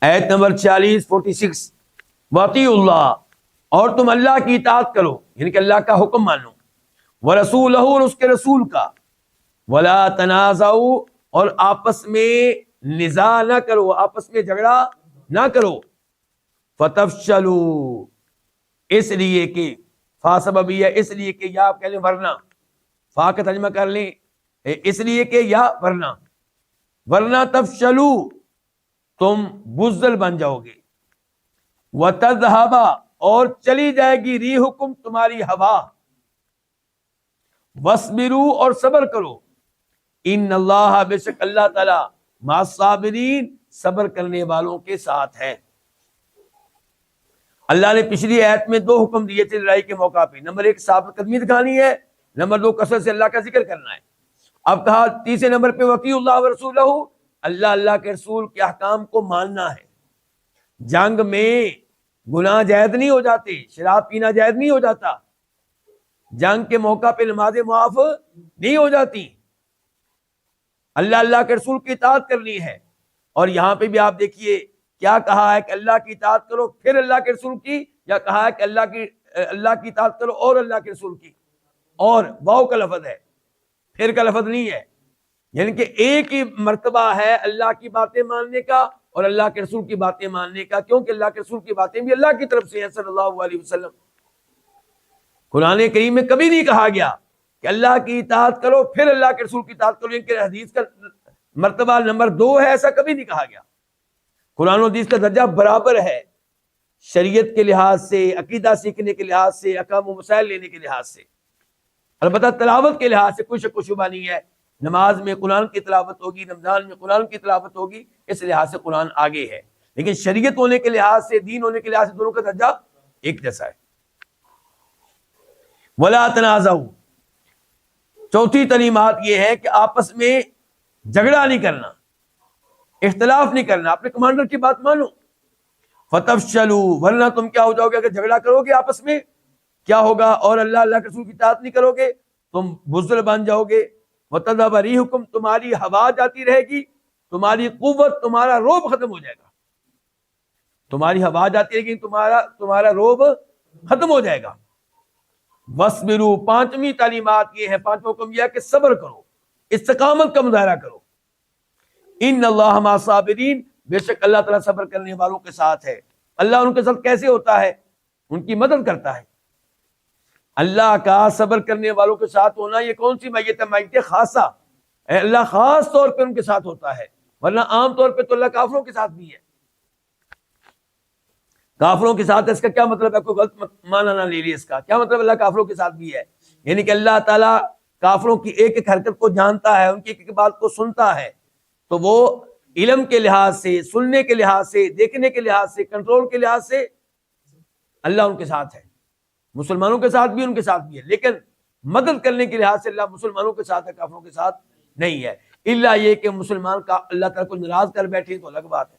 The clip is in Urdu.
آیت نمبر 46 واطیعوا اللہ، اور تم اللہ کی اطاعت کرو، یعنی کہ اللہ کا حکم مانو، ورسولہ، اور اس کے رسول کا، ولا تنازعوا، اور آپس میں نزاع نہ کرو، آپس میں جھگڑا نہ کرو، فتفشلوا، اس لیے کہ فا سببیہ، اس لیے کہ، یا آپ کہہ لیں ورنہ، فا کا ترجمہ کر لیں اس لیے کہ یا ورنہ تفشلوا، تم بزدل بن جاؤ گے، وتذہب، اور چلی جائے گی ریحکم، تمہاری ہوا، واصبروا، اور صبر کرو، ان اللہ، بے شک اللہ تعالی، مع الصابرین، صبر کرنے والوں کے ساتھ ہے۔ اللہ نے پچھلی آیت میں 2 حکم دیے تھے لڑائی کے موقع پہ، نمبر 1 ثابت قدمی دکھانی ہے، نمبر 2 کثرت سے اللہ کا ذکر کرنا ہے۔ اب کہا تیسرے نمبر پہ وَاطِیعُوا اللَّهَ وَرَسُولَهُ، اللہ کے رسول کے احکام کو ماننا ہے۔ جنگ میں گناہ جائز نہیں ہو جاتے، شراب پینا جائز نہیں ہو جاتا، جنگ کے موقع پہ نمازیں معاف نہیں ہو جاتی، اللہ کے رسول کی اطاعت کرنی ہے۔ اور یہاں پہ بھی آپ دیکھیے کیا کہا ہے کہ اللہ کی اطاعت کرو پھر اللہ کے رسول کی، یا کہا ہے کہ اللہ کی اطاعت کرو اور اللہ کے رسول کی، اور واو کا لفظ ہے، پھر کا لفظ نہیں ہے، یعنی کہ ایک ہی مرتبہ ہے اللہ کی باتیں ماننے کا اور اللہ کے رسول کی باتیں ماننے کا، کیونکہ اللہ کے رسول کی باتیں بھی اللہ کی طرف سے ہیں صلی اللہ علیہ وسلم۔ قرآن کریم میں کبھی نہیں کہا گیا کہ اللہ کی اطاعت کرو پھر اللہ کے رسول کی اطاعت کرو، ان کے حدیث کا مرتبہ نمبر 2 ہے، ایسا کبھی نہیں کہا گیا۔ قرآن و حدیث کا درجہ برابر ہے، شریعت کے لحاظ سے، عقیدہ سیکھنے کے لحاظ سے، احکام و مسائل لینے کے لحاظ سے، البتہ تلاوت کے لحاظ سے کوئی شک و شبہ نہیں ہے، نماز میں قرآن کی تلاوت ہوگی، رمضان میں قرآن کی تلاوت ہوگی، اس لحاظ سے قرآن آگے ہے، لیکن شریعت ہونے کے لحاظ سے، دین ہونے کے لحاظ سے دونوں کا درجہ ایک جیسا ہے۔ ولا تنازعوا، چوتھی تعلیمات یہ ہے کہ آپس میں جھگڑا نہیں کرنا، اختلاف نہیں کرنا، اپنے کمانڈر کی بات مانو، فتفشلوا، ورنہ تم کیا ہو جاؤ گے، اگر جھگڑا کرو گے آپس میں کیا ہوگا، اور اللہ کے رسول کی اطاعت نہیں کرو گے تم بزدل بن جاؤ گے، وتذهب ريحكم، تمہاری ہوا جاتی رہے گی، تمہاری قوت، تمہارا روب ختم ہو جائے گا، تمہاری ہوا جاتی رہے گی، تمہارا روب ختم ہو جائے گا۔ واصبروا، پانچویں تعلیمات یہ ہے، پانچواں حکم یہ ہے کہ صبر کرو، استقامت کا مظاہرہ کرو، ان اللہ مع الصابرین، بے شک اللہ تعالیٰ صبر کرنے والوں کے ساتھ ہے۔ اللہ ان کے ساتھ کیسے ہوتا ہے؟ ان کی مدد کرتا ہے۔ اللہ کا صبر کرنے والوں کے ساتھ ہونا یہ کون سی میت ہے؟ میت خاصہ، اللہ خاص طور پہ ان کے ساتھ ہوتا ہے، ورنہ عام طور پہ تو اللہ کافروں کے ساتھ بھی ہے۔ کافروں کے ساتھ، اس کا کیا مطلب ہے؟ کوئی غلط معنی نہ لے لیے اس کا، کیا مطلب اللہ کافروں کے ساتھ بھی ہے؟ یعنی کہ اللہ تعالیٰ کافروں کی ایک ایک حرکت کو جانتا ہے، ان کی ایک ایک بات کو سنتا ہے، تو وہ علم کے لحاظ سے، سننے کے لحاظ سے، دیکھنے کے لحاظ سے، کنٹرول کے لحاظ سے اللہ ان کے ساتھ ہے، مسلمانوں کے ساتھ بھی، ان کے ساتھ بھی ہے، لیکن مدد کرنے کے لحاظ سے اللہ مسلمانوں کے ساتھ ہے، کافروں کے ساتھ نہیں ہے، الا یہ کہ مسلمان کا اللہ تعالیٰ کو ناراض کر بیٹھے تو الگ بات ہے۔